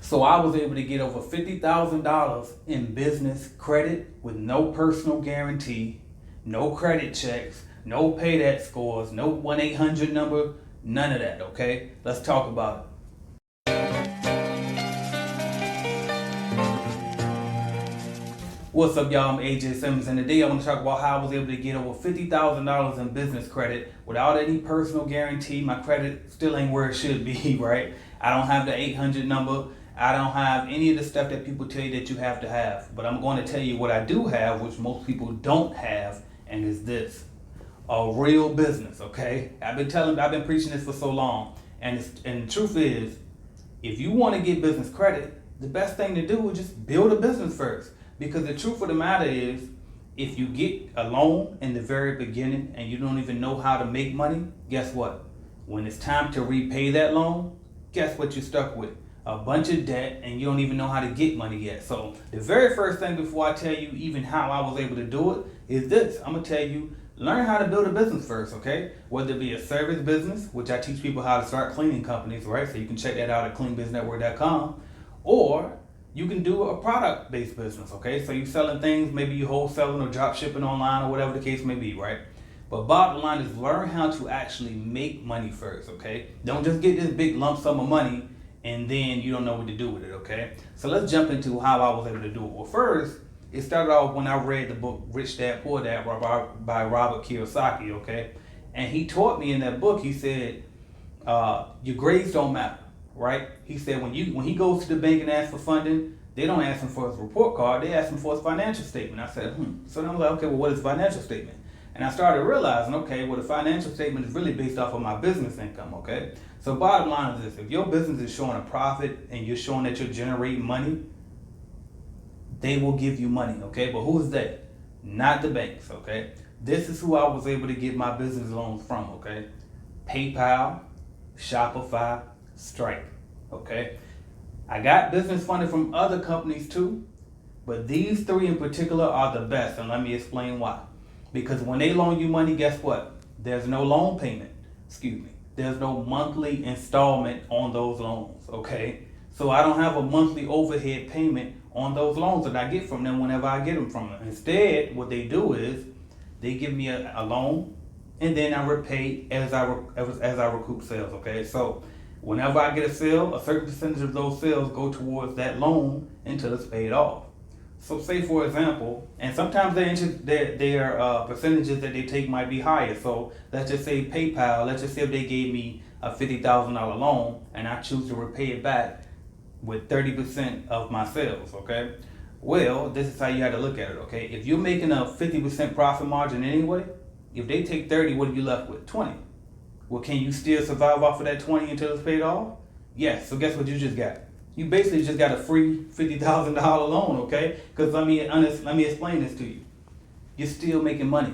So I was able to get over $50,000 in business credit with no personal guarantee, no credit checks, no pay that scores, no 1-800 number, none of that, okay? Let's talk about it. What's up, y'all? I'm AJ Simmons, and today I want to talk about how I was able to get over $50,000 in business credit without any personal guarantee. My credit still ain't where it should be, right? I don't have the 800 number. I don't have any of the stuff that people tell you that you have to have. But I'm going to tell you what I do have, which most people don't have, and is this: a real business, okay? I've been preaching this for so long, and the truth is, if you want to get business credit, the best thing to do is just build a business first. Because the truth of the matter is, if you get a loan in the very beginning and you don't even know how to make money, guess what? When it's time to repay that loan, guess what you're stuck with? A bunch of debt, and you don't even know how to get money yet. So the very first thing before I tell you even how I was able to do it is this. I'm gonna tell you, learn how to build a business first, okay? Whether it be a service business, which I teach people how to start cleaning companies, right? So you can check that out at cleanbusinessnetwork.com, or you can do a product-based business, okay? So you're selling things, maybe you wholesaling or drop shipping online or whatever the case may be, right? But bottom line is, learn how to actually make money first, okay? Don't just get this big lump sum of money and then you don't know what to do with it, okay? So let's jump into how I was able to do it. Well, first, it started off when I read the book Rich Dad Poor Dad by Robert Kiyosaki, okay? And he taught me in that book, he said, your grades don't matter, right? He said when he goes to the bank and asks for funding, they don't ask him for his report card, they ask him for his financial statement. I said, So then I was like, okay, well, what is a financial statement? And I started realizing, okay, well, the financial statement is really based off of my business income, okay? So bottom line is this: if your business is showing a profit and you're showing that you're generating money, they will give you money, okay? But who's they? Not the banks, okay? This is who I was able to get my business loans from, okay? PayPal, Shopify, Stripe, okay? I got business funding from other companies too, but these three in particular are the best, and let me explain why. Because when they loan you money, guess what? There's no loan payment, There's no monthly installment on those loans, okay? So I don't have a monthly overhead payment on those loans that I get from them whenever I get them from them. Instead, what they do is they give me a loan, and then I repay as I recoup sales, okay? So whenever I get a sale, a certain percentage of those sales go towards that loan until it's paid off. So say for example, and sometimes their percentages that they take might be higher. So let's just say PayPal, let's just say if they gave me a $50,000 loan and I choose to repay it back with 30% of my sales, okay? Well, this is how you have to look at it, okay? If you're making a 50% profit margin anyway, if they take 30, what are you left with? 20. Well, can you still survive off of that 20 until it's paid off? Yes. So guess what you just got? You basically just got a free $50,000 loan, okay? Because let me explain this to you. You're still making money,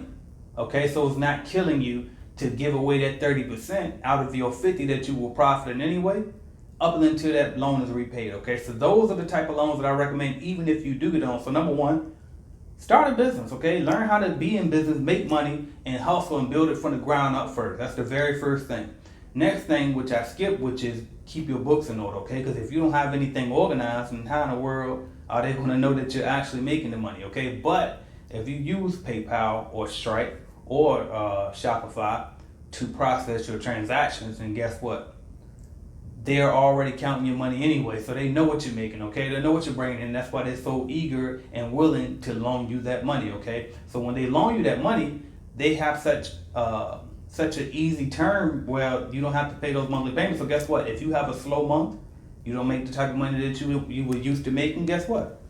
okay? So it's not killing you to give away that 30% out of your 50 that you will profit in anyway, up until that loan is repaid, okay? So those are the type of loans that I recommend, even if you do get on. So number one, start a business, okay? Learn how to be in business, make money, and hustle and build it from the ground up first. That's the very first thing. Next thing, which I skipped, which is keep your books in order, okay? Because if you don't have anything organized, then how in the world are they going to know that you're actually making the money, okay? But if you use PayPal or Stripe or Shopify to process your transactions, then guess what? They're already counting your money anyway, so they know what you're making, okay? They know what you're bringing in. That's why they're so eager and willing to loan you that money, okay? So when they loan you that money, they have such an easy term where you don't have to pay those monthly payments. So guess what? If you have a slow month, you don't make the type of money that you were used to making, guess what?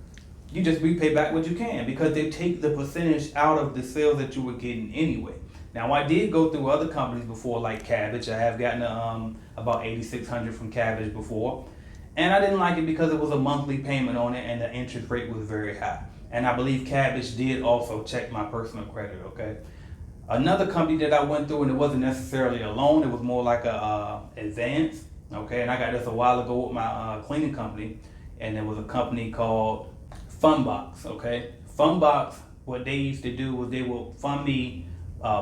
You just repay back what you can, because they take the percentage out of the sales that you were getting anyway. Now, I did go through other companies before, like Kabbage. I have gotten about $8,600 from Kabbage before, and I didn't like it because it was a monthly payment on it and the interest rate was very high. And I believe Kabbage did also check my personal credit, okay? Another company that I went through, and it wasn't necessarily a loan, it was more like a advance, okay? And I got this a while ago with my cleaning company, and it was a company called Funbox, okay? Funbox, what they used to do was they would fund me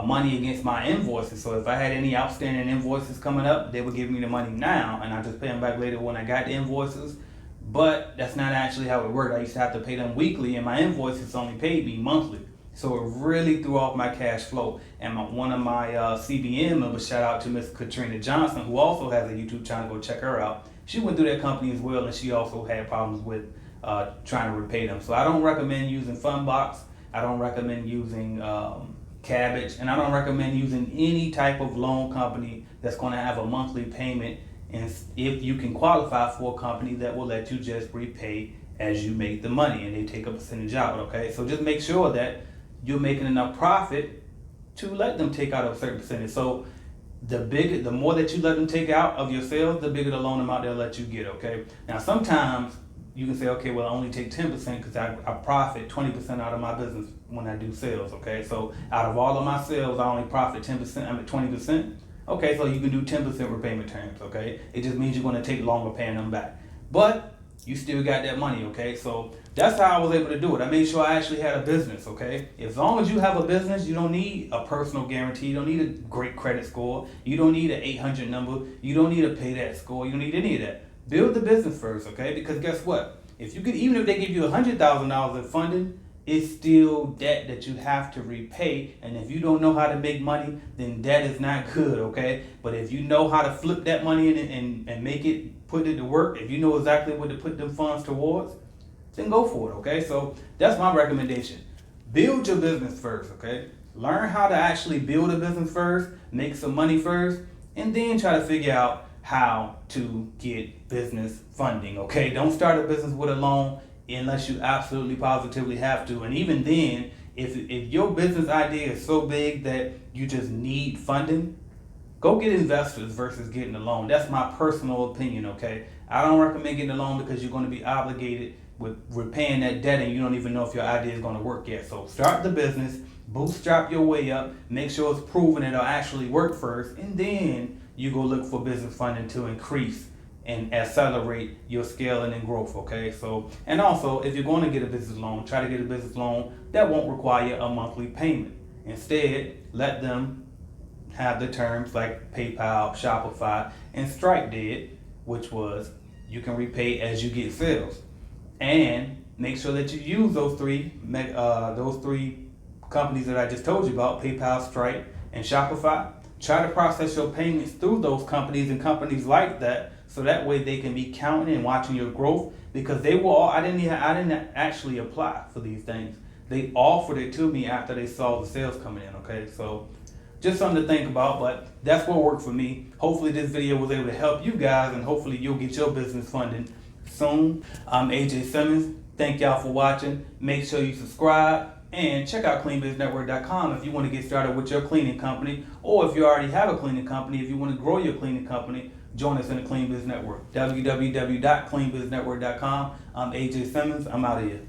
money against my invoices. So if I had any outstanding invoices coming up, they would give me the money now, and I just pay them back later when I got the invoices. But that's not actually how it worked. I used to have to pay them weekly, and my invoices only paid me monthly. So it really threw off my cash flow. And one of my CBN members, shout out to Miss Katrina Johnson, who also has a YouTube channel, go check her out. She went through that company as well, and she also had problems with trying to repay them. So I don't recommend using Fundbox. I don't recommend using Kabbage, and I don't recommend using any type of loan company that's going to have a monthly payment. And if you can qualify for a company that will let you just repay as you make the money, and they take a percentage out, okay? So just make sure that you're making enough profit to let them take out a certain percentage. So the more that you let them take out of your sales, the bigger the loan amount they'll let you get, okay? Now sometimes you can say, okay, well, I only take 10% because I profit 20% out of my business when I do sales, okay? So out of all of my sales, I only profit 10%, I'm at 20%. Okay, so you can do 10% repayment terms, okay? It just means you're gonna take longer paying them back. But you still got that money, okay? So that's how I was able to do it. I made sure I actually had a business, okay? As long as you have a business, you don't need a personal guarantee. You don't need a great credit score. You don't need an 800 number. You don't need a pay that score. You don't need any of that. Build the business first, okay? Because guess what? If you could, even if they give you $100,000 in funding, it's still debt that you have to repay. And if you don't know how to make money, then debt is not good, okay? But if you know how to flip that money in and make it, put it to work, if you know exactly what to put them funds towards, then go for it, okay? So that's my recommendation. Build your business first, okay? Learn how to actually build a business first, make some money first, and then try to figure out how to get business funding, okay? Don't start a business with a loan unless you absolutely positively have to. And even then, if your business idea is so big that you just need funding, go get investors versus getting a loan. That's my personal opinion, okay? I don't recommend getting a loan because you're going to be obligated with repaying that debt and you don't even know if your idea is going to work yet. So start the business, bootstrap your way up, make sure it's proven it'll actually work first, and then you go look for business funding to increase and accelerate your scaling and growth, okay? So, and also, if you're going to get a business loan, try to get a business loan that won't require a monthly payment. Instead, let them have the terms like PayPal, Shopify, and Stripe did, which was you can repay as you get sales. And make sure that you use those three companies that I just told you about, PayPal, Stripe, and Shopify. Try to process your payments through those companies and companies like that, so that way they can be counting and watching your growth, because they will all, I didn't actually apply for these things. They offered it to me after they saw the sales coming in, okay? So just something to think about, but that's what worked for me. Hopefully this video was able to help you guys, and hopefully you'll get your business funding soon. I'm AJ Simmons. Thank y'all for watching. Make sure you subscribe and check out cleanbiznetwork.com if you want to get started with your cleaning company, or if you already have a cleaning company, if you want to grow your cleaning company, join us in the Clean Biz Network. www.cleanbiznetwork.com. I'm AJ Simmons. I'm out of here.